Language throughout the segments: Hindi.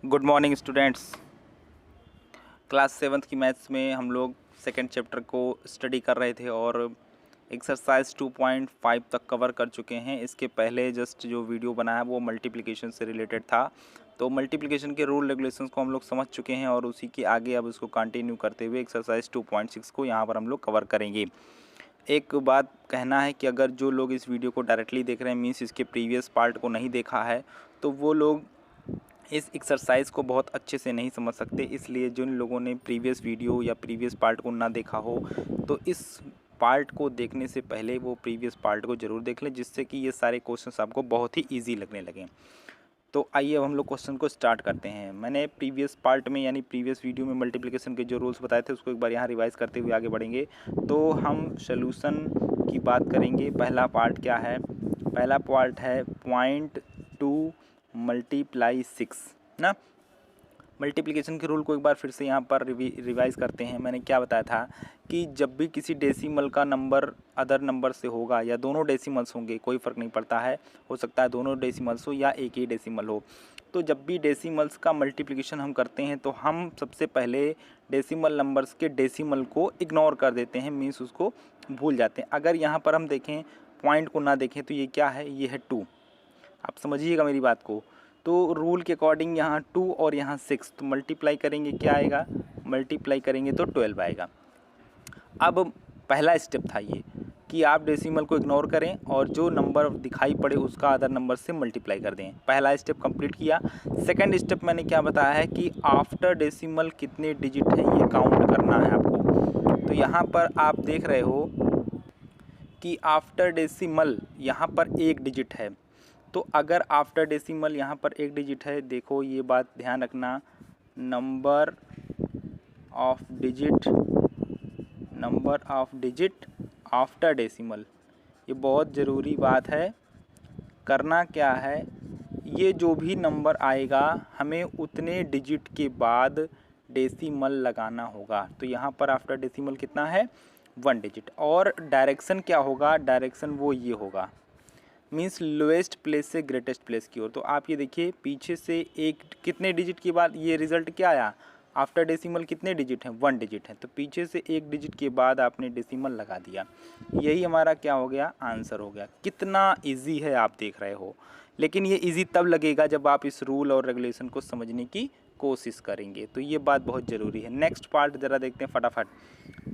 Good morning students. Class seventh की मैथ्स में हम लोग सेकेंड चैप्टर को स्टडी कर रहे थे और एक्सरसाइज 2.5 तक कवर कर चुके हैं। इसके पहले जस्ट जो वीडियो बनाया वो मल्टीप्लिकेशन से रिलेटेड था, तो मल्टीप्लिकेशन के रूल रेगुलेशंस को हम लोग समझ चुके हैं और उसी के आगे अब इसको कंटिन्यू करते हुए एक्सरसाइज 2.6 को यहाँ पर हम लोग कवर करेंगे। एक बात कहना है कि अगर जो लोग इस वीडियो को डायरेक्टली देख रहे हैं, मीन्स इसके प्रीवियस पार्ट को नहीं देखा है, तो वो लोग इस एक्सरसाइज को बहुत अच्छे से नहीं समझ सकते। इसलिए जिन लोगों ने प्रीवियस वीडियो या प्रीवियस पार्ट को ना देखा हो, तो इस पार्ट को देखने से पहले वो प्रीवियस पार्ट को ज़रूर देख लें, जिससे कि ये सारे क्वेश्चंस आपको बहुत ही इजी लगने लगें। तो आइए अब हम लोग क्वेश्चन को स्टार्ट करते हैं। मैंने प्रीवियस पार्ट में यानी प्रीवियस वीडियो में मल्टीप्लिकेशन के जो रूल्स बताए थे उसको एक बार यहाँ रिवाइज करते हुए आगे बढ़ेंगे। तो हम सोल्यूशन की बात करेंगे। पहला पार्ट क्या है? पहला पार्ट है 0.2 मल्टीप्लाई 6 ना। मल्टीप्लिकेशन के रूल को एक बार फिर से यहाँ पर रिवाइज करते हैं। मैंने क्या बताया था कि जब भी किसी डेसिमल का नंबर अदर नंबर से होगा या दोनों डेसिमल्स होंगे, कोई फ़र्क नहीं पड़ता है, हो सकता है दोनों डेसिमल्स हो या एक ही डेसिमल हो, तो जब भी डेसिमल्स का मल्टीप्लिकेशन हम करते हैं तो हम सबसे पहले डेसिमल नंबर्स के डेसिमल को इग्नोर कर देते हैं, मीन्स उसको भूल जाते हैं। अगर यहाँ पर हम देखें, पॉइंट को ना देखें, तो ये क्या है? ये है 2। आप समझिएगा मेरी बात को। तो रूल के अकॉर्डिंग यहाँ 2 और यहाँ 6, तो मल्टीप्लाई करेंगे क्या आएगा? मल्टीप्लाई करेंगे तो 12 आएगा। अब पहला स्टेप था ये कि आप डेसिमल को इग्नोर करें और जो नंबर दिखाई पड़े उसका अदर नंबर से मल्टीप्लाई कर दें। पहला स्टेप कंप्लीट किया। सेकंड स्टेप मैंने क्या बताया है कि आफ्टर डेसिमल कितने डिजिट हैं ये काउंट करना है आपको। तो यहाँ पर आप देख रहे हो कि आफ्टर डेसिमल यहाँ पर एक डिजिट है, तो अगर आफ्टर डेसिमल यहाँ पर एक डिजिट है, देखो ये बात ध्यान रखना, number of digit after decimal, ये बहुत ज़रूरी बात है। करना क्या है, ये जो भी नंबर आएगा हमें उतने डिजिट के बाद डेसिमल लगाना होगा। तो यहाँ पर आफ्टर डेसिमल कितना है? 1 डिजिट। और डायरेक्शन क्या होगा? डायरेक्शन वो ये होगा, मीन्स लोएस्ट प्लेस से ग्रेटेस्ट प्लेस की ओर। तो आप ये देखिए, पीछे से एक कितने डिजिट के बाद ये रिज़ल्ट क्या आया? आफ्टर डेसिमल कितने डिजिट हैं? 1 डिजिट है, तो पीछे से एक डिजिट के बाद आपने डेसिमल लगा दिया। यही हमारा क्या हो गया? आंसर हो गया। कितना इजी है आप देख रहे हो। लेकिन ये इजी तब लगेगा जब आप इस रूल और रेगुलेशन को समझने की कोशिश करेंगे, तो ये बात बहुत ज़रूरी है। नेक्स्ट पार्ट ज़रा देखते हैं फटाफट।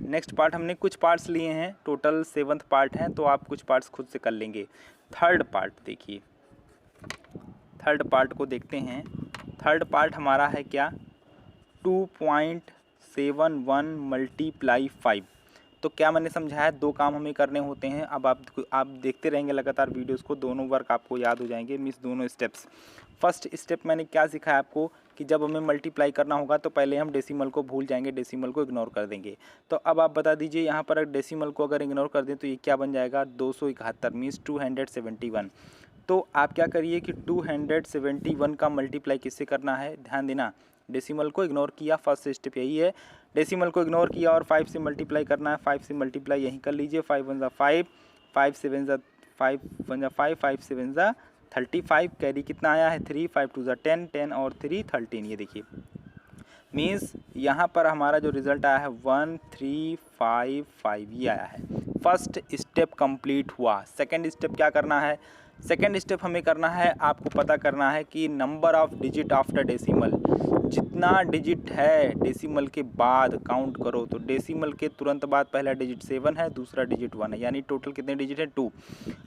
नेक्स्ट पार्ट हमने कुछ पार्ट्स लिए हैं, टोटल 7th पार्ट हैं, तो आप कुछ पार्ट्स खुद से कर लेंगे। थर्ड पार्ट देखिए, थर्ड पार्ट को देखते हैं। थर्ड पार्ट हमारा है क्या? 2.71 मल्टीप्लाई 5। तो क्या मैंने समझाया? 2 काम हमें करने होते हैं। अब आप देखते रहेंगे लगातार वीडियोस को, दोनों वर्क आपको याद हो जाएंगे, मीन्स दोनों स्टेप्स। फर्स्ट स्टेप मैंने क्या सिखाया आपको कि जब हमें मल्टीप्लाई करना होगा तो पहले हम डेसिमल को भूल जाएंगे, डेसिमल को इग्नोर कर देंगे। तो अब आप बता दीजिए, यहाँ पर डेसिमल को अगर इग्नोर कर दें तो ये क्या बन जाएगा? 271, मीन्स 271। तो आप क्या करिए कि 271 का मल्टीप्लाई किससे करना है? ध्यान देना, डेसिमल को इग्नोर किया, फर्स्ट स्टेप यही है। डेसिमल को इग्नोर किया और 5 से मल्टीप्लाई करना है। 5 से मल्टीप्लाई यहीं कर लीजिए। 5 1 5, 5 7 5 1 5, 5 7 35। कैरी कितना आया है? 3, 5 2 10, 10 और 3 13। ये देखिए, मीन्स यहाँ पर हमारा जो रिज़ल्ट आया है 1355 ये आया है। फर्स्ट स्टेप कंप्लीट हुआ। सेकंड स्टेप क्या करना है? सेकंड स्टेप हमें करना है, आपको पता करना है कि number of digit after decimal, जितना डिजिट है डेसिमल के बाद काउंट करो। तो डेसिमल के तुरंत बाद पहला डिजिट 7 है, दूसरा डिजिट 1 है, यानी टोटल कितने डिजिट है? 2।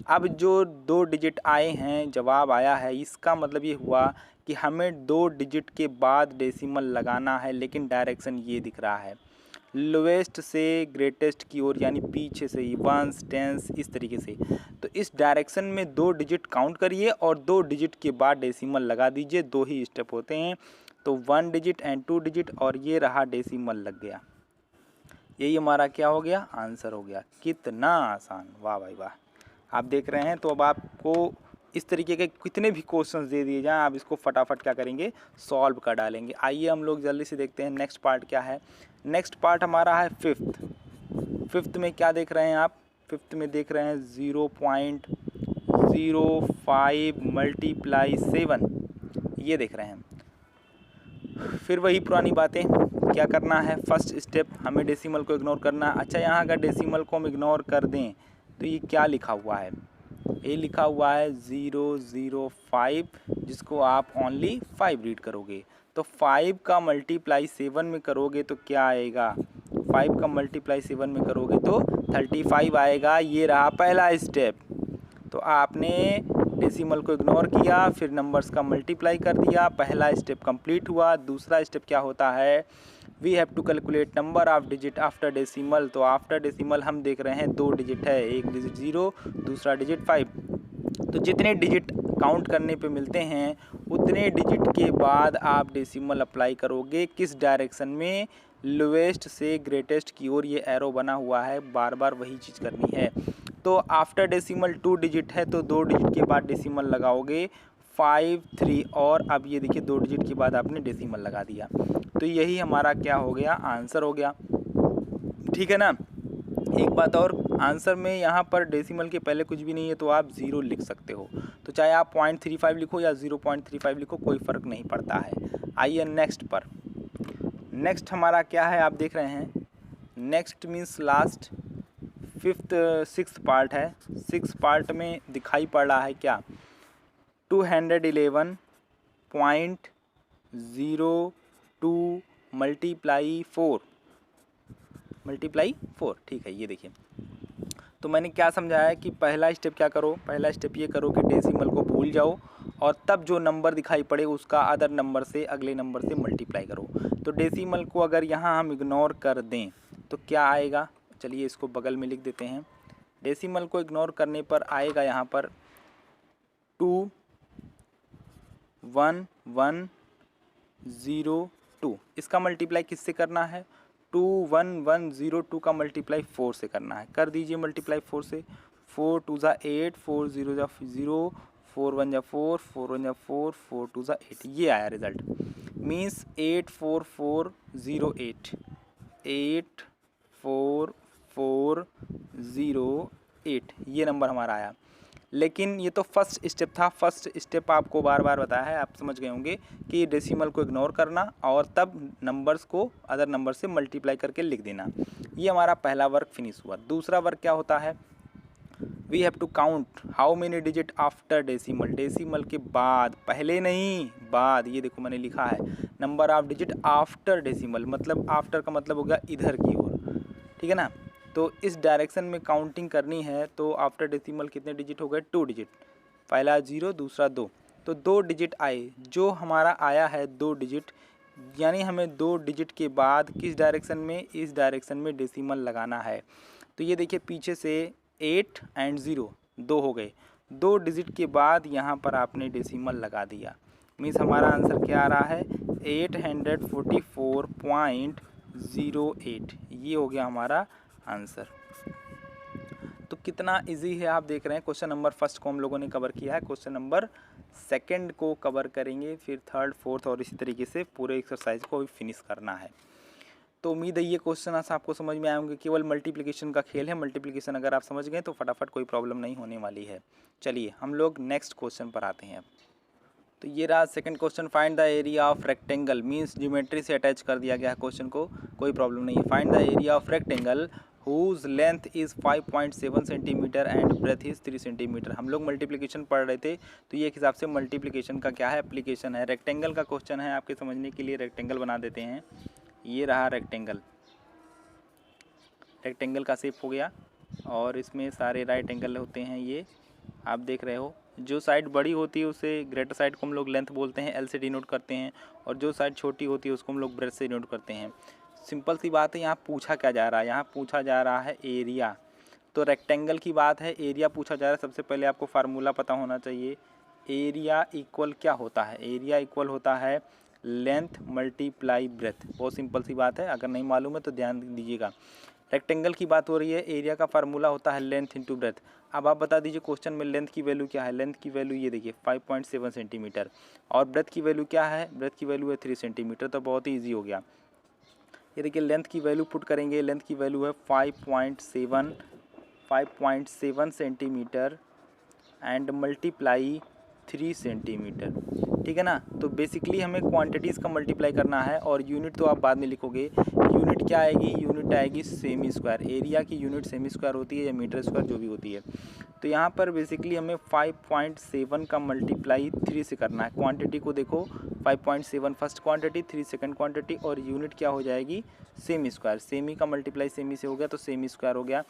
अब जो 2 डिजिट आए हैं, जवाब आया है, इसका मतलब ये हुआ कि हमें 2 डिजिट के बाद डेसिमल लगाना है, लेकिन डायरेक्शन ये दिख रहा है, लोएस्ट से ग्रेटेस्ट की ओर, यानी पीछे से ही, वंस टेंस, इस तरीके से। तो इस डायरेक्शन में 2 डिजिट काउंट करिए और 2 डिजिट के बाद डेसिमल लगा दीजिए। 2 ही स्टेप होते हैं, तो 1 डिजिट एंड 2 डिजिट, और ये रहा डेसिमल लग गया। यही हमारा क्या हो गया? आंसर हो गया। कितना आसान, वाह भाई वाह। आप देख रहे हैं। तो अब आपको इस तरीके के कितने भी क्वेश्चंस दे दिए जाएं, आप इसको फटाफट क्या करेंगे? सॉल्व कर डालेंगे। आइए हम लोग जल्दी से देखते हैं नेक्स्ट पार्ट क्या है। नेक्स्ट पार्ट हमारा है फिफ्थ। फिफ्थ में क्या देख रहे हैं आप? फिफ्थ में देख रहे हैं 0.05 मल्टीप्लाई 7, ये देख रहे हैं। फिर वही पुरानी बातें, क्या करना है, फर्स्ट स्टेप हमें डेसिमल को इग्नोर करना। अच्छा, यहाँ अगर डेसिमल को हम इग्नोर कर दें तो ये क्या लिखा हुआ है, ये लिखा हुआ है 005, जिसको आप ओनली 5 रीड करोगे। तो 5 का मल्टीप्लाई 7 में करोगे तो क्या आएगा, 5 का मल्टीप्लाई 7 में करोगे तो 35 आएगा। ये रहा पहला स्टेप। तो आपने डेसिमल को इग्नोर किया, फिर नंबर्स का मल्टीप्लाई कर दिया, पहला स्टेप कंप्लीट हुआ। दूसरा स्टेप क्या होता है, we have to calculate number of digit after decimal. तो आफ्टर डेसिमल हम देख रहे हैं 2 डिजिट है, एक डिजिट 0, दूसरा डिजिट 5। तो जितने डिजिट काउंट करने पे मिलते हैं उतने डिजिट के बाद आप डेसिमल अप्लाई करोगे। किस डायरेक्शन में, लोएस्ट से ग्रेटेस्ट की ओर ये एरो बना हुआ है, बार बार वही चीज़ करनी है। तो आफ्टर डेसिमल 2 डिजिट है तो 2 डिजिट के बाद डेसिमल लगाओगे 5, 3, और अब ये देखिए 2 डिजिट के बाद आपने डेसिमल लगा दिया। तो यही हमारा क्या हो गया, आंसर हो गया। ठीक है ना। एक बात और, आंसर में यहाँ पर डेसिमल के पहले कुछ भी नहीं है तो आप 0 लिख सकते हो। तो चाहे आप 0.35 लिखो या 0.35 लिखो, कोई फ़र्क नहीं पड़ता है। आइए नेक्स्ट पर। नेक्स्ट हमारा क्या है, आप देख रहे हैं, next means last, 6th part है। 6th पार्ट में दिखाई पड़ रहा है क्या, 211.02 मल्टीप्लाई 4, ठीक है। ये देखिए, तो मैंने क्या समझाया कि पहला स्टेप क्या करो, पहला स्टेप ये करो कि डेसिमल को भूल जाओ और तब जो नंबर दिखाई पड़े उसका अदर नंबर से, अगले नंबर से मल्टीप्लाई करो। तो डेसिमल को अगर यहाँ हम इग्नोर कर दें तो क्या आएगा, चलिए इसको बगल में लिख देते हैं। डेसिमल को इग्नोर करने पर आएगा यहाँ पर 21102। इसका मल्टीप्लाई किससे करना है, 21102 का मल्टीप्लाई 4 से करना है। कर दीजिए मल्टीप्लाई 4 से, 4 2 ज़ा 8, 4 0 ज़ा 0, 4 1 ज़ा 4, 4 1 ज़ा 4, 4 2 ज़ा 8। ये आया रिजल्ट, मीन्स 84408, 84408 ये नंबर हमारा आया। लेकिन ये तो फर्स्ट स्टेप था। फर्स्ट स्टेप आपको बार बार बताया है, आप समझ गए होंगे कि डेसिमल को इग्नोर करना और तब नंबर्स को अदर नंबर से मल्टीप्लाई करके लिख देना। ये हमारा पहला वर्क फिनिश हुआ। दूसरा वर्क क्या होता है, we have to count how many digit after decimal. Decimal के बाद, पहले नहीं, बाद। ये देखो मैंने लिखा है number of digit after decimal, मतलब आफ्टर का मतलब हो गया इधर की ओर, ठीक है ना। तो इस डायरेक्शन में काउंटिंग करनी है। तो आफ्टर डेसिमल कितने डिजिट हो गए, 2 डिजिट, पहला 0, दूसरा 2, तो 2 डिजिट आए। जो हमारा आया है 2 डिजिट, यानी हमें 2 डिजिट के बाद किस डायरेक्शन में, इस डायरेक्शन में डेसिमल लगाना है। तो ये देखिए पीछे से 8 एंड 0 2 हो गए, 2 डिजिट के बाद यहाँ पर आपने डेसिमल लगा दिया। मीन्स हमारा आंसर क्या आ रहा है, 844.08। ये हो गया हमारा आंसर। तो कितना इजी है आप देख रहे हैं। क्वेश्चन नंबर फर्स्ट को हम लोगों ने कवर किया है, क्वेश्चन नंबर सेकंड को कवर करेंगे, फिर थर्ड, फोर्थ और इसी तरीके से पूरे एक्सरसाइज को भी फिनिश करना है। तो उम्मीद है ये क्वेश्चन आपको समझ में आएंगे। केवल मल्टीप्लिकेशन का खेल है, मल्टीप्लिकेशन अगर आप समझ गए तो फटाफट कोई प्रॉब्लम नहीं होने वाली है। चलिए हम लोग नेक्स्ट क्वेश्चन पर आते हैं। तो ये रहा second question, find the area of rectangle, means geometry से अटैच कर दिया गया है क्वेश्चन को, कोई प्रॉब्लम नहीं है। Find the area of rectangle whose length is 5.7 centimetre and breadth is 3 centimetre. हम लोग मल्टीप्लिकेशन पढ़ रहे थे तो ये एक हिसाब से मल्टीप्लिकेशन का क्या है, एप्लीकेशन है। रेक्टेंगल का क्वेश्चन है, आपके समझने के लिए रेक्टेंगल बना देते हैं। ये रहा रेक्टेंगल, रेक्टेंगल का शेप हो गया और इसमें सारे राइट एंगल होते हैं। ये आप देख रहे हो, जो साइड बड़ी होती है उसे ग्रेटर साइड को हम लोग लेंथ बोलते हैं, एल से डिनोट करते हैं, और जो साइड छोटी होती है उसको हम लोग ब्रेथ से डिनोट करते हैं। सिंपल सी बात है। यहाँ पूछा क्या जा रहा है, यहाँ पूछा जा रहा है एरिया। तो रेक्टेंगल की बात है, एरिया पूछा जा रहा है। सबसे पहले आपको फार्मूला पता होना चाहिए। एरिया इक्वल क्या होता है, एरिया इक्वल होता है लेंथ मल्टीप्लाई ब्रेथ। बहुत सिंपल सी बात है, अगर नहीं मालूम है तो ध्यान दीजिएगा। रेक्टेंगल की बात हो रही है, एरिया का फार्मूला होता है लेंथ इंटू ब्रेथ। अब आप बता दीजिए क्वेश्चन में लेंथ की वैल्यू क्या है। लेंथ की वैल्यू ये देखिए 5.7 सेंटीमीटर, और ब्रेथ की वैल्यू क्या है, ब्रेथ की वैल्यू है 3 सेंटीमीटर। तो बहुत ही ईजी हो गया। ये देखिए लेंथ की वैल्यू पुट करेंगे, लेंथ की वैल्यू है 5.7 सेंटीमीटर एंड मल्टीप्लाई 3 सेंटीमीटर, ठीक है ना। तो बेसिकली हमें क्वांटिटीज़ का मल्टीप्लाई करना है और यूनिट तो आप बाद में लिखोगे। यूनिट क्या आएगी, यूनिट आएगी सेमी स्क्वायर। एरिया की यूनिट सेमी स्क्वायर होती है या मीटर स्क्वायर जो भी होती है। तो यहाँ पर बेसिकली हमें 5.7 का मल्टीप्लाई 3 से करना है। क्वांटिटी को देखो, 5.7 फर्स्ट क्वांटिटी, 3 सेकंड क्वांटिटी और यूनिट क्या हो जाएगी, सेमी स्क्वायर। सेमी का मल्टीप्लाई सेमी से हो गया तो सेमी स्क्वायर हो गया,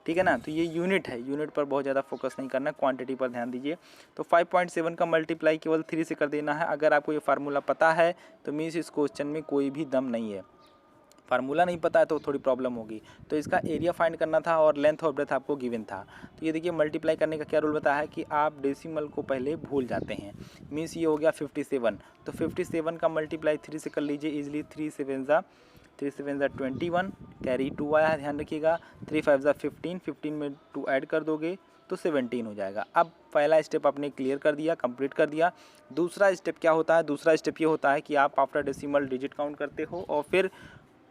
ठीक है ना। तो ये यूनिट है, यूनिट पर बहुत ज़्यादा फोकस नहीं करना, क्वांटिटी पर ध्यान दीजिए। तो 5.7 का मल्टीप्लाई केवल 3 से कर देना है। अगर आपको ये फार्मूला पता है तो मीन्स इस क्वेश्चन में कोई भी दम नहीं है। फार्मूला नहीं पता है तो थोड़ी प्रॉब्लम होगी। तो इसका एरिया फाइंड करना था और लेंथ और ब्रेथ आपको गिवन था। तो ये देखिए मल्टीप्लाई करने का क्या रूल बताया है कि आप डेसिमल को पहले भूल जाते हैं। मीन्स ये हो गया 57, तो 57 का मल्टीप्लाई 3 से कर लीजिए इजीली। 3 7 ज़ा 21, कैरी 2 आया है, ध्यान रखिएगा। 3 5 ज़ा 15, 15 में 2 ऐड कर दोगे तो 17 हो जाएगा। अब पहला स्टेप आपने क्लियर कर दिया, कंप्लीट कर दिया। दूसरा स्टेप क्या होता है, दूसरा स्टेप ये होता है कि आप आफ्टर डेसिमल डिजिट काउंट करते हो और फिर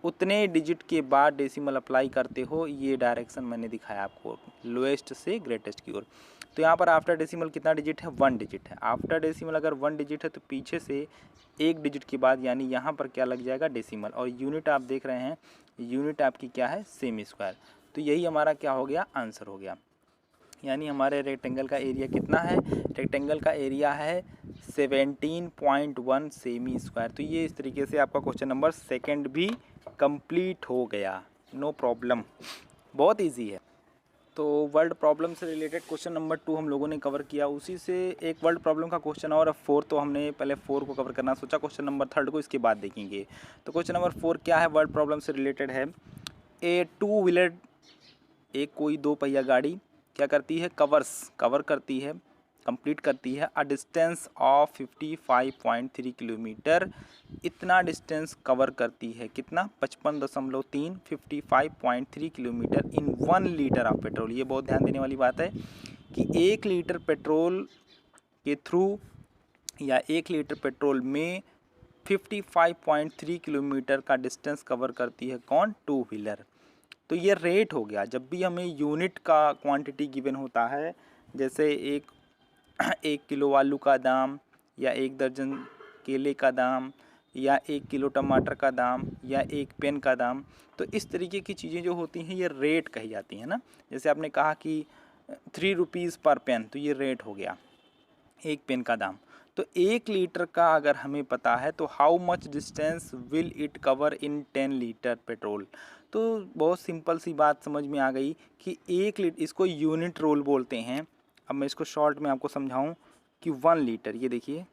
उतने डिजिट के बाद डेसिमल अप्लाई करते हो। ये डायरेक्शन मैंने दिखाया आपको, लोएस्ट से ग्रेटेस्ट की ओर। तो यहाँ पर आफ्टर डेसिमल कितना डिजिट है, 1 डिजिट है। आफ्टर डेसिमल अगर 1 डिजिट है तो पीछे से 1 डिजिट के बाद यानी यहाँ पर क्या लग जाएगा, डेसिमल। और यूनिट आप देख रहे हैं, यूनिट आपकी क्या है, सेमी स्क्वायर। तो यही हमारा क्या हो गया, आंसर हो गया। यानी हमारे रेक्टेंगल का एरिया कितना है, रेक्टेंगल का एरिया है 17.1 सेमी स्क्वायर। तो ये इस तरीके से आपका क्वेश्चन नंबर सेकंड भी कंप्लीट हो गया, नो प्रॉब्लम, बहुत इजी है। तो वर्ल्ड प्रॉब्लम से रिलेटेड क्वेश्चन नंबर 2 हम लोगों ने कवर किया। उसी से एक वर्ल्ड प्रॉब्लम का क्वेश्चन और 4, तो हमने पहले 4 को कवर करना सोचा, क्वेश्चन नंबर 3 को इसके बाद देखेंगे। तो क्वेश्चन नंबर 4 क्या है, वर्ल्ड प्रॉब्लम से रिलेटेड है। ए 2 व्हीलर, एक कोई 2 पहिया गाड़ी क्या करती है, कवर करती है, कंप्लीट करती है अ डिस्टेंस ऑफ 55.3 किलोमीटर। इतना डिस्टेंस कवर करती है, कितना, 55.3, 55.3 kilometre in 1 litre of petrol. ये बहुत ध्यान देने वाली बात है कि 1 लीटर पेट्रोल के थ्रू या 1 लीटर पेट्रोल में 55.3 किलोमीटर का डिस्टेंस कवर करती है कौन, 2 व्हीलर। तो ये रेट हो गया। जब भी हमें यूनिट का क्वांटिटी गिवन होता है, जैसे 1 किलो आलू का दाम या 1 दर्जन केले का दाम या 1 किलो टमाटर का दाम या 1 पेन का दाम, तो इस तरीके की चीज़ें जो होती हैं ये रेट कही जाती हैं ना। जैसे आपने कहा कि 3 रुपीज़ पर पेन, तो ये रेट हो गया, 1 पेन का दाम। तो 1 लीटर का अगर हमें पता है तो how much distance will it cover in 10 litre petrol. तो बहुत सिंपल सी बात समझ में आ गई कि 1 लीटर, इसको यूनिट रोल बोलते हैं। अब मैं इसको शॉर्ट में आपको समझाऊं कि 1 लीटर, ये देखिए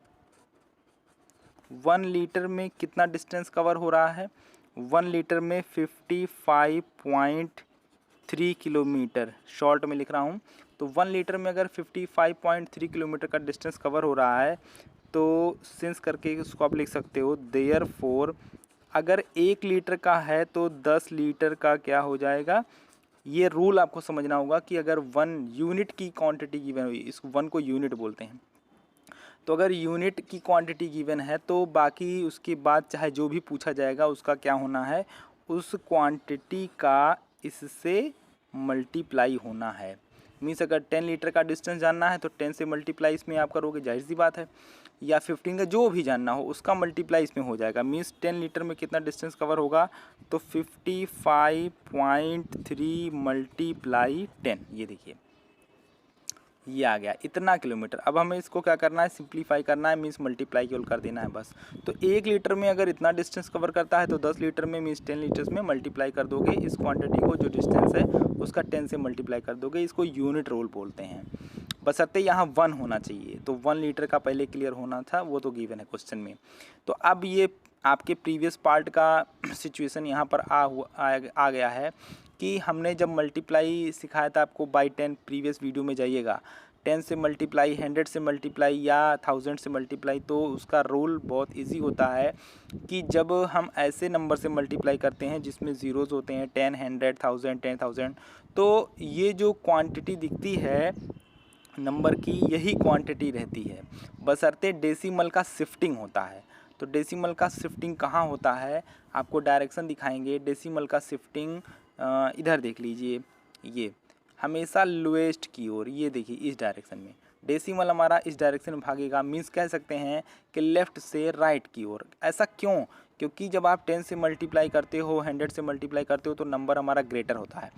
1 लीटर में कितना डिस्टेंस कवर हो रहा है, 1 लीटर में 55.3 किलोमीटर, शॉर्ट में लिख रहा हूँ। तो 1 लीटर में अगर 55.3 किलोमीटर का डिस्टेंस कवर हो रहा है तो सिंस करके उसको आप लिख सकते हो देयरफॉर, अगर 1 लीटर का है तो 10 लीटर का क्या हो जाएगा। ये रूल आपको समझना होगा कि अगर 1 यूनिट की क्वांटिटी गिवन हुई, इस 1 को यूनिट बोलते हैं, तो अगर यूनिट की क्वांटिटी गिवन है तो बाकी उसके बाद चाहे जो भी पूछा जाएगा उसका क्या होना है, उस क्वांटिटी का इससे मल्टीप्लाई होना है। मीन्स अगर 10 लीटर का डिस्टेंस जानना है तो 10 से मल्टीप्लाई इसमें आप करोगे, जाहिर सी बात है, या 15 का जो भी जानना हो उसका मल्टीप्लाई इसमें हो जाएगा। मीन्स 10 लीटर में कितना डिस्टेंस कवर होगा, तो 55.3 मल्टीप्लाई 10, ये देखिए ये आ गया, इतना किलोमीटर। अब हमें इसको क्या करना है, सिंप्लीफाई करना है, मीन्स मल्टीप्लाई केवल कर देना है बस। तो 1 लीटर में अगर इतना डिस्टेंस कवर करता है तो 10 लीटर में मीन्स 10 लीटर्स में मल्टीप्लाई कर दोगे इस क्वांटिटी को, जो डिस्टेंस है उसका 10 से मल्टीप्लाई कर दोगे। इसको यूनिट रोल बोलते हैं, बशर्ते यहाँ 1 होना चाहिए। तो 1 लीटर का पहले क्लियर होना था, वो तो गिवन है क्वेश्चन में। तो अब ये आपके प्रीवियस पार्ट का सिचुएशन यहाँ पर आ गया है कि हमने जब मल्टीप्लाई सिखाया था आपको बाई 10, प्रीवियस वीडियो में जाइएगा, 10 से मल्टीप्लाई, 100 से मल्टीप्लाई या 1000 से मल्टीप्लाई, तो उसका रूल बहुत इजी होता है कि जब हम ऐसे नंबर से मल्टीप्लाई करते हैं जिसमें ज़ीरोज़ होते हैं, 10, 100, 1000, 10,000, तो ये जो क्वांटिटी दिखती है नंबर की, यही क्वांटिटी रहती है, बशर्ते डेसिमल का शिफ्टिंग होता है। तो डेसिमल का शिफ्टिंग कहाँ होता है, आपको डायरेक्शन दिखाएंगे। डेसिमल का शिफ्टिंग इधर देख लीजिए, ये हमेशा लोएस्ट की ओर, ये देखिए इस डायरेक्शन में। डेसिमल हमारा इस डायरेक्शन में भागेगा, मीन्स कह सकते हैं कि लेफ़्ट से राइट की ओर। ऐसा क्यों? क्योंकि जब आप 10 से मल्टीप्लाई करते हो, 100 से मल्टीप्लाई करते हो तो नंबर हमारा ग्रेटर होता है।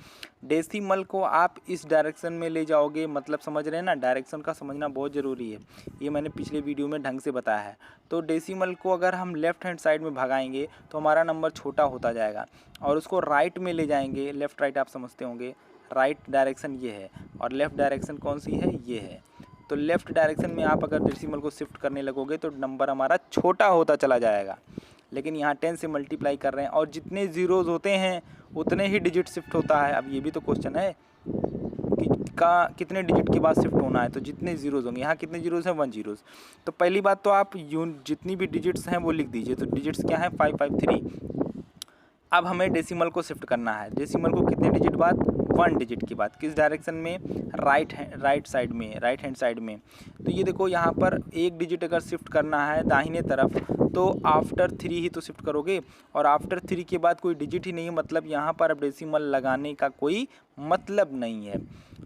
डेसिमल को आप इस डायरेक्शन में ले जाओगे, मतलब समझ रहे हैं ना, डायरेक्शन का समझना बहुत ज़रूरी है, ये मैंने पिछले वीडियो में ढंग से बताया है। तो डेसिमल को अगर हम लेफ़्ट हैंड साइड में भगाएंगे तो हमारा नंबर छोटा होता जाएगा, और उसको राइट में ले जाएंगे, लेफ़्ट राइट आप समझते होंगे, राइट डायरेक्शन ये है और लेफ़्ट डायरेक्शन कौन सी है, ये है। तो लेफ़्ट डायरेक्शन में आप अगर डेसिमल को शिफ्ट करने लगोगे तो नंबर हमारा छोटा होता चला जाएगा। लेकिन यहाँ 10 से मल्टीप्लाई कर रहे हैं और जितने ज़ीरोज़ होते हैं उतने ही डिजिट शिफ्ट होता है। अब ये भी तो क्वेश्चन है कि कितने डिजिट के बाद शिफ्ट होना है, तो जितने ज़ीरोज़ होंगे, यहाँ कितने ज़ीरोज़ हैं, 1 ज़ीरोज़। तो पहली बात तो आप जितनी भी डिजिट्स हैं वो लिख दीजिए। तो डिजिट्स क्या हैं, 553। अब हमें डेसिमल को शिफ्ट करना है। डेसिमल को कितने डिजिट बाद, 1 डिजिट के बाद। किस डायरेक्शन में, राइट साइड में, राइट हैंड साइड में। तो ये देखो यहाँ पर एक डिजिट अगर शिफ्ट करना है दाहिने तरफ तो आफ्टर 3 ही तो शिफ्ट करोगे, और आफ्टर 3 के बाद कोई डिजिट ही नहीं है, मतलब यहाँ पर अब डेसिमल लगाने का कोई मतलब नहीं है।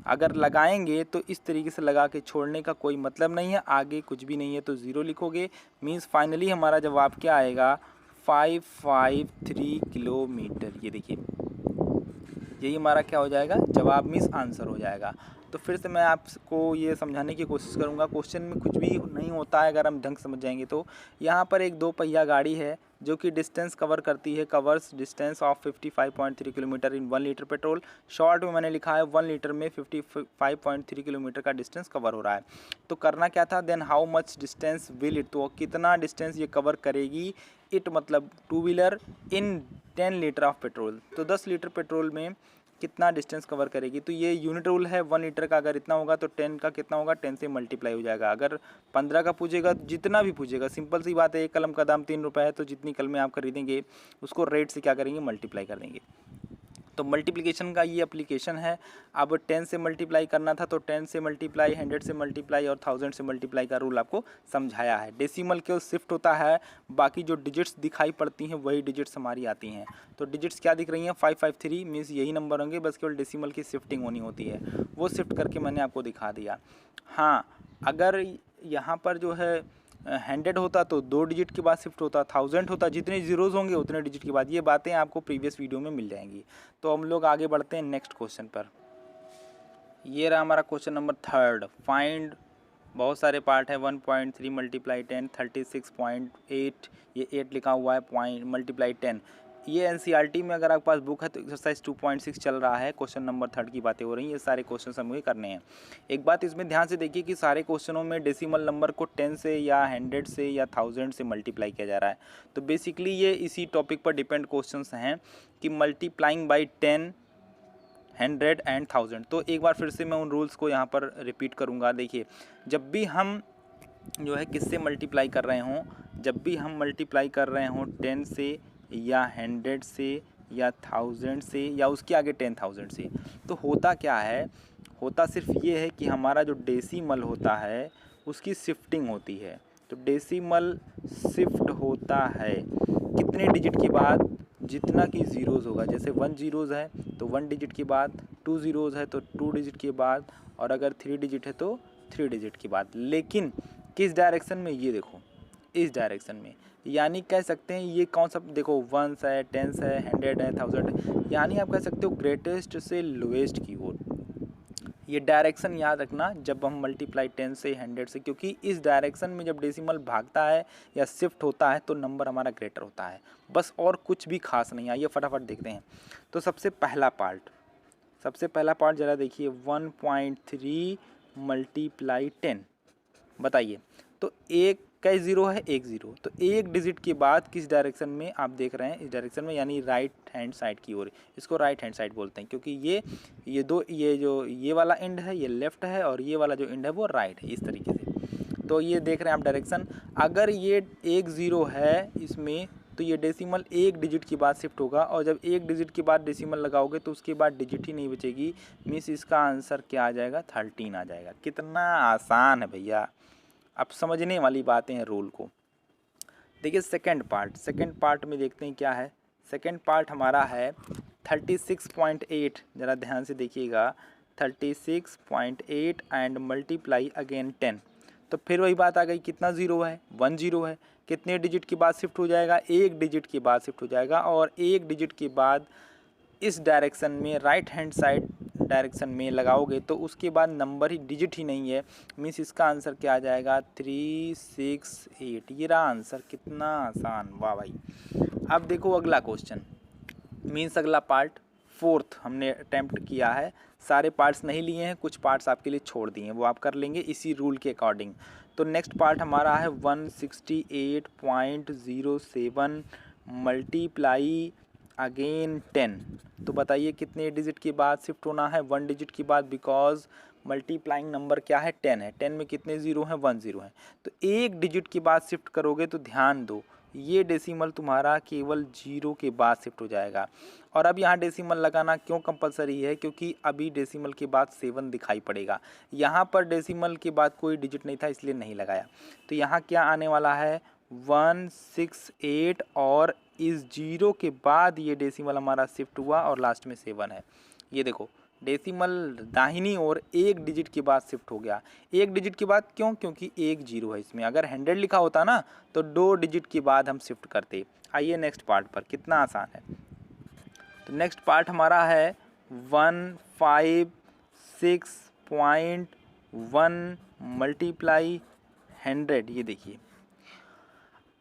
अगर लगाएंगे तो इस तरीके से लगा के छोड़ने का कोई मतलब नहीं है, आगे कुछ भी नहीं है तो 0 लिखोगे। मीन्स फाइनली हमारा जवाब क्या आएगा, 553 किलोमीटर। ये देखिए, यही हमारा क्या हो जाएगा, जवाब मीन्स आंसर हो जाएगा। तो फिर से मैं आपको ये समझाने की कोशिश करूँगा, क्वेश्चन में कुछ भी नहीं होता है अगर हम ढंग समझ जाएंगे तो। यहाँ पर एक 2 पहिया गाड़ी है जो कि डिस्टेंस कवर करती है, covers distance of 55.3 kilometre in 1 litre petrol. Short में मैंने लिखा है 1 लीटर में 55.3 किलोमीटर का डिस्टेंस कवर हो रहा है। तो करना क्या था, then how much distance will it, तो कितना डिस्टेंस ये कवर करेगी, इट मतलब two wheeler, in 10 litre of petrol. तो 10 लीटर पेट्रोल में कितना डिस्टेंस कवर करेगी। तो ये यूनिट रूल है, 1 लीटर का अगर इतना होगा तो 10 का कितना होगा, 10 से मल्टीप्लाई हो जाएगा। अगर 15 का पूछेगा, जितना भी पूछेगा, सिंपल सी बात है, एक कलम का दाम 3 रुपये है, तो जितनी कलमें आप खरीदेंगे उसको रेट से क्या करेंगे, मल्टीप्लाई कर देंगे। तो मल्टीप्लिकेशन का ये एप्लीकेशन है। अब 10 से मल्टीप्लाई करना था तो 10 से मल्टीप्लाई, 100 से मल्टीप्लाई और 1000 से मल्टीप्लाई का रूल आपको समझाया है। डेसिमल केवल शिफ्ट होता है, बाकी जो डिजिट्स दिखाई पड़ती हैं वही डिजिट्स हमारी आती हैं। तो डिजिट्स क्या दिख रही हैं, 553 मीन्स यही नंबर होंगे, बस केवल डेसिमल की शिफ्टिंग होनी होती है, वो शिफ्ट करके मैंने आपको दिखा दिया। हाँ, अगर यहाँ पर जो है 100 होता तो 2 डिजिट के बाद शिफ्ट होता, 1000 होता जितने ज़ीरोज़ होंगे उतने डिजिट के बाद। ये बातें आपको प्रीवियस वीडियो में मिल जाएंगी। तो हम लोग आगे बढ़ते हैं नेक्स्ट क्वेश्चन पर। ये रहा हमारा क्वेश्चन नंबर 3, फाइंड। बहुत सारे पार्ट है, 1.3 मल्टीप्लाई 10, 36.8, ये 8 लिखा हुआ है, पॉइंट मल्टीप्लाई 10। ये एनसीईआरटी में अगर आपके पास बुक है तो एक्सरसाइज 2.6 चल रहा है, क्वेश्चन नंबर 3 की बातें हो रही हैं। ये सारे क्वेश्चन हमें करने हैं। एक बात इसमें ध्यान से देखिए कि सारे क्वेश्चनों में डेसिमल नंबर को 10 से या 100 से या 1000 से मल्टीप्लाई किया जा रहा है। तो बेसिकली ये इसी टॉपिक पर डिपेंड क्वेश्चन हैं कि मल्टीप्लाइंग बाई 10, 100 एंड 1000। तो एक बार फिर से मैं उन रूल्स को यहाँ पर रिपीट करूँगा। देखिए, जब भी हम जो है किससे मल्टीप्लाई कर रहे हों, जब भी हम मल्टीप्लाई कर रहे हों 10 से या 100 से या 1000 से या उसके आगे 10,000 से, तो होता क्या है, होता सिर्फ ये है कि हमारा जो डेसिमल होता है उसकी शिफ्टिंग होती है। तो डेसिमल शिफ्ट होता है कितने डिजिट के बाद, जितना कि ज़ीरोज़ होगा। जैसे 1 ज़ीरोज़ है तो 1 डिजिट के बाद, 2 ज़ीरोज़ है तो 2 डिजिट के बाद, और अगर 3 डिजिट है तो 3 डिजिट के बाद। लेकिन किस डायरेक्शन में, ये देखो इस डायरेक्शन में, यानी कह सकते हैं ये कौन सा, देखो 1 है, 10 है, 100 है, 1000 है, यानी आप कह सकते हो ग्रेटेस्ट से लोएस्ट की ओर। ये डायरेक्शन याद रखना जब हम मल्टीप्लाई 10 से 100 से, क्योंकि इस डायरेक्शन में जब डेसिमल भागता है या शिफ्ट होता है तो नंबर हमारा ग्रेटर होता है, बस और कुछ भी खास नहीं। आइए फटाफट देखते हैं। तो सबसे पहला पार्ट ज़रा देखिए, 1.3 मल्टीप्लाई 10, बताइए। तो एक कई ज़ीरो है, एक ज़ीरो, तो एक डिजिट के बाद किस डायरेक्शन में आप देख रहे हैं, इस डायरेक्शन में, यानी राइट हैंड साइड की ओर। इसको राइट हैंड साइड बोलते हैं क्योंकि ये वाला एंड है ये लेफ़्ट है और ये वाला जो एंड है वो राइट है, इस तरीके से। तो ये देख रहे हैं आप डायरेक्शन। अगर ये एक ज़ीरो है इसमें तो ये डेसिमल एक डिजिट के बाद शिफ्ट होगा, और जब एक डिजिट के बाद डेसिमल लगाओगे तो उसके बाद डिजिट ही नहीं बचेगी, मीन्स इसका आंसर क्या आ जाएगा, 13 आ जाएगा। कितना आसान है भैया, अब समझने वाली बातें हैं रूल को। देखिए सेकंड पार्ट में देखते हैं क्या है। सेकंड पार्ट हमारा है 36.8, ज़रा ध्यान से देखिएगा। 36.8 एंड मल्टीप्लाई अगेन 10। तो फिर वही बात आ गई, कितना ज़ीरो है, 1 ज़ीरो है। कितने डिजिट के बाद शिफ्ट हो जाएगा, एक डिजिट के बाद शिफ्ट हो जाएगा। और एक डिजिट के बाद इस डायरेक्शन में, राइट हैंड साइड डायरेक्शन में लगाओगे तो उसके बाद नंबर ही डिजिट ही नहीं है, मीन्स इसका आंसर क्या आ जाएगा, 368। ये रहा आंसर, कितना आसान, वाह भाई। अब देखो अगला क्वेश्चन, मीन्स अगला पार्ट फोर्थ हमने अटैम्प्ट किया है। सारे पार्ट्स नहीं लिए हैं, कुछ पार्ट्स आपके लिए छोड़ दिए हैं, वो आप कर लेंगे इसी रूल के अकॉर्डिंग। तो नेक्स्ट पार्ट हमारा है 168.07 मल्टीप्लाई अगेन 10। तो बताइए कितने डिजिट के बाद शिफ्ट होना है, 1 डिजिट के बाद, बिकॉज मल्टीप्लाइंग नंबर क्या है, 10 है। 10 में कितने ज़ीरो हैं, 1 ज़ीरो है। तो एक डिजिट के बाद शिफ्ट करोगे तो ध्यान दो, ये डेसिमल तुम्हारा केवल 0 के बाद शिफ्ट हो जाएगा। और अब यहाँ डेसिमल लगाना क्यों कंपलसरी है, क्योंकि अभी डेसिमल के बाद 7 दिखाई पड़ेगा। यहाँ पर डेसिमल के बाद कोई डिजिट नहीं था इसलिए नहीं लगाया। तो यहाँ क्या आने वाला है, 168, और इस 0 के बाद ये डेसिमल हमारा शिफ्ट हुआ और लास्ट में 7 है। ये देखो डेसिमल दाहिनी ओर एक डिजिट के बाद शिफ्ट हो गया। एक डिजिट के बाद क्यों, क्योंकि एक 0 है इसमें। अगर 100 लिखा होता ना तो 2 डिजिट के बाद हम शिफ्ट करते। आइए नेक्स्ट पार्ट पर, कितना आसान है। तो नेक्स्ट पार्ट हमारा है 156.1 मल्टीप्लाई 100। ये देखिए,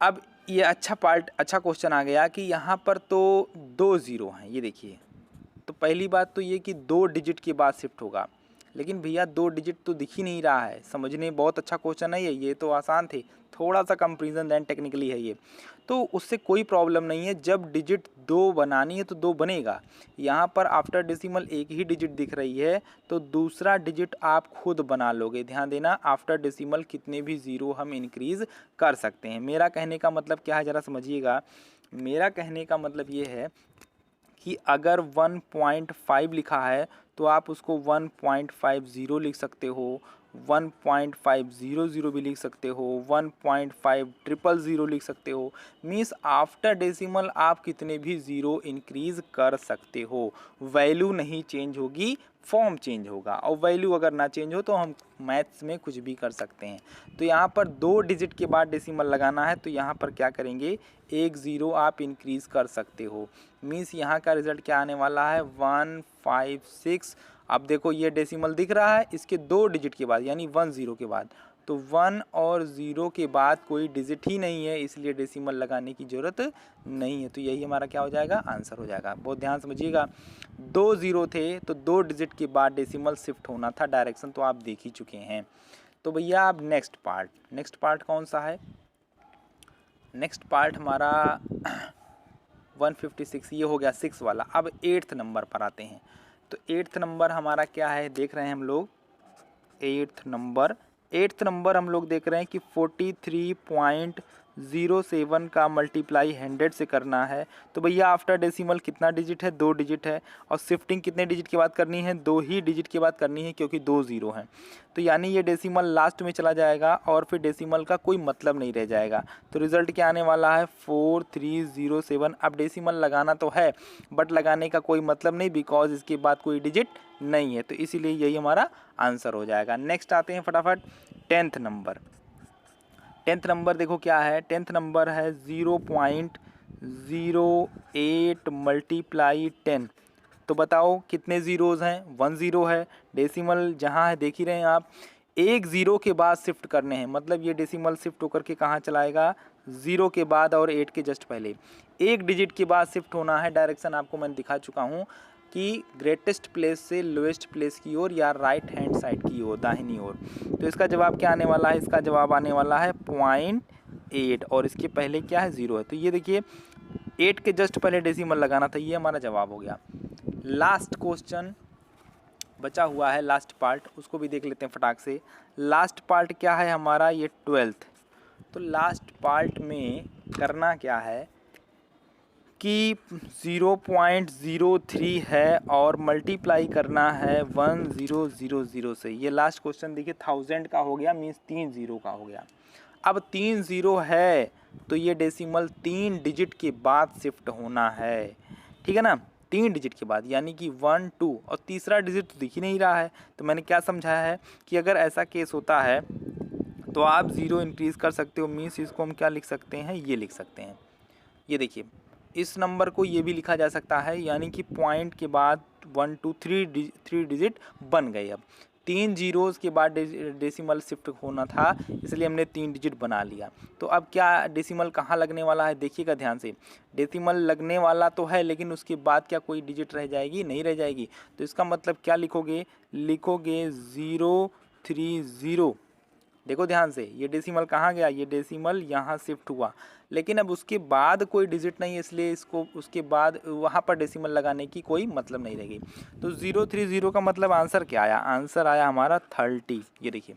अब ये अच्छा क्वेश्चन आ गया कि यहाँ पर तो 2 ज़ीरो हैं। ये देखिए, तो पहली बात तो ये कि 2 डिजिट के बाद शिफ्ट होगा, लेकिन भैया 2 डिजिट तो दिख ही नहीं रहा है। समझने बहुत अच्छा क्वेश्चन है ये तो आसान थे, थोड़ा सा कंपेरिजन दैन टेक्निकली है ये, तो उससे कोई प्रॉब्लम नहीं है। जब डिजिट 2 बनानी है तो 2 बनेगा। यहाँ पर आफ्टर डेसिमल एक ही डिजिट दिख रही है तो दूसरा डिजिट आप खुद बना लोगे। ध्यान देना, आफ्टर डेसिमल कितने भी ज़ीरो हम इंक्रीज़ कर सकते हैं। मेरा कहने का मतलब क्या है, ज़रा समझिएगा। मेरा कहने का मतलब ये है कि अगर 1.5 लिखा है तो आप उसको 1.50 लिख सकते हो, 1.500 भी लिख सकते हो, 1.5000 लिख सकते हो। मीन्स आफ्टर डेसिमल आप कितने भी ज़ीरो इंक्रीज़ कर सकते हो। वैल्यू नहीं चेंज होगी, फॉर्म चेंज होगा। और वैल्यू अगर ना चेंज हो तो हम मैथ्स में कुछ भी कर सकते हैं। तो यहाँ पर 2 डिजिट के बाद डेसिमल लगाना है तो यहाँ पर क्या करेंगे, एक ज़ीरो आप इंक्रीज़ कर सकते हो। मीन्स यहाँ का रिज़ल्ट क्या आने वाला है, 156। अब देखो ये डेसिमल दिख रहा है, इसके 2 डिजिट के बाद यानी 1 ज़ीरो के बाद, तो 1 और 0 के बाद कोई डिजिट ही नहीं है, इसलिए डेसिमल लगाने की ज़रूरत नहीं है। तो यही हमारा क्या हो जाएगा, आंसर हो जाएगा। बहुत ध्यान समझिएगा, 2 ज़ीरो थे तो 2 डिजिट के बाद डेसिमल शिफ्ट होना था, डायरेक्शन तो आप देख ही चुके हैं। तो भैया अब नेक्स्ट पार्ट कौन सा है, नेक्स्ट पार्ट हमारा 156, ये हो गया 6 वाला। अब 8th नंबर पर आते हैं। तो 8th नंबर हमारा क्या है, देख रहे हैं हम लोग 8th नंबर हम लोग देख रहे हैं कि 43.07 का मल्टीप्लाई 100 से करना है। तो भैया आफ्टर डेसिमल कितना डिजिट है, 2 डिजिट है। और शिफ्टिंग कितने डिजिट के बाद करनी है, 2 ही डिजिट के बाद करनी है, क्योंकि 2 ज़ीरो हैं। तो यानी ये डेसिमल लास्ट में चला जाएगा और फिर डेसिमल का कोई मतलब नहीं रह जाएगा। तो रिज़ल्ट क्या आने वाला है, 4307। अब डेसिमल लगाना तो है बट लगाने का कोई मतलब नहीं, बिकॉज इसके बाद कोई डिजिट नहीं है। तो इसीलिए यही हमारा आंसर हो जाएगा। नेक्स्ट आते हैं फटाफट 10th नंबर। 10th नंबर देखो क्या है, 10th नंबर है 0.08 मल्टीप्लाई 10। तो बताओ कितने ज़ीरोज़ हैं, 1 ज़ीरो है। डेसिमल जहाँ है देख ही रहे हैं आप, एक ज़ीरो के बाद शिफ्ट करने हैं, मतलब ये डेसिमल शिफ्ट होकर के कहाँ चलाएगा, 0 के बाद और 8 के जस्ट पहले। एक डिजिट के बाद शिफ्ट होना है। डायरेक्शन आपको मैं दिखा चुका हूँ कि ग्रेटेस्ट प्लेस से लोएस्ट प्लेस की ओर या राइट हैंड साइड की ओर, दाहिनी ओर। तो इसका जवाब क्या आने वाला है, इसका जवाब आने वाला है 0.8 और इसके पहले क्या है, 0 है। तो ये देखिए 8 के जस्ट पहले डेसिमल लगाना था, ये हमारा जवाब हो गया। लास्ट क्वेश्चन बचा हुआ है, लास्ट पार्ट, उसको भी देख लेते हैं फटाक से। लास्ट पार्ट क्या है हमारा, ये 12th। तो लास्ट पार्ट में करना क्या है कि 0.03 है और मल्टीप्लाई करना है 1000 से। ये लास्ट क्वेश्चन देखिए 1000 का हो गया, मीन्स 3 ज़ीरो का हो गया। अब 3 ज़ीरो है तो ये डेसिमल 3 डिजिट के बाद शिफ्ट होना है, ठीक है ना। 3 डिजिट के बाद, यानी कि 1 2 और तीसरा डिजिट तो दिख ही नहीं रहा है। तो मैंने क्या समझाया है कि अगर ऐसा केस होता है तो आप 0 इंक्रीज़ कर सकते हो। मीन्स इसको हम क्या लिख सकते हैं, ये लिख सकते हैं, ये देखिए इस नंबर को ये भी लिखा जा सकता है, यानी कि पॉइंट के बाद 1 2 3 डिजिट बन गए। अब 3 जीरोज़ के बाद डेसिमल शिफ्ट होना था, इसलिए हमने 3 डिजिट बना लिया। तो अब क्या डेसिमल कहाँ लगने वाला है, देखिएगा ध्यान से। डेसिमल लगने वाला तो है, लेकिन उसके बाद क्या कोई डिजिट रह जाएगी, नहीं रह जाएगी। तो इसका मतलब क्या लिखोगे, लिखोगे 030। देखो ध्यान से, ये डेसिमल कहाँ गया, ये डेसिमल यहाँ शिफ्ट हुआ, लेकिन अब उसके बाद कोई डिजिट नहीं है, इसलिए इसको उसके बाद वहाँ पर डेसिमल लगाने की कोई मतलब नहीं रहेगी। तो 030 का मतलब आंसर क्या आया, आंसर आया हमारा 30। ये देखिए,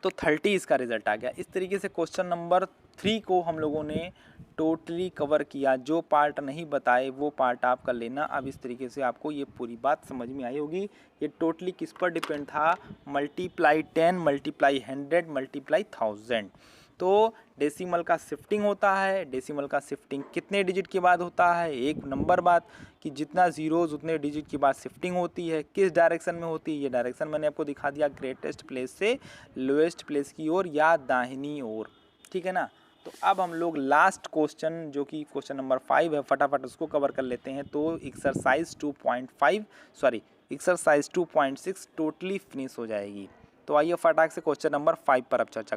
तो 30 इसका रिजल्ट आ गया। इस तरीके से क्वेश्चन नंबर 3 को हम लोगों ने टोटली कवर किया। जो पार्ट नहीं बताए वो पार्ट आप कर लेना। अब इस तरीके से आपको ये पूरी बात समझ में आई होगी। ये टोटली किस पर डिपेंड था, मल्टीप्लाई 10 मल्टीप्लाई 100 मल्टीप्लाई 1000। तो डेसिमल का शिफ्टिंग होता है। डेसिमल का शिफ्टिंग कितने डिजिट के बाद होता है, एक नंबर बात कि जितना जीरोज़ उतने डिजिट के बाद शिफ्टिंग होती है। किस डायरेक्शन में होती है, ये डायरेक्शन मैंने आपको दिखा दिया, ग्रेटेस्ट प्लेस से लोएस्ट प्लेस की ओर या दाहिनी ओर, ठीक है ना। तो अब हम लोग लास्ट क्वेश्चन जो कि क्वेश्चन नंबर 5 है, फटाफट उसको कवर कर लेते हैं। तो एक्सरसाइज 2.6 टोटली फिनिश हो जाएगी। तो आइए फटाक से क्वेश्चन नंबर 5 पर अब चर्चा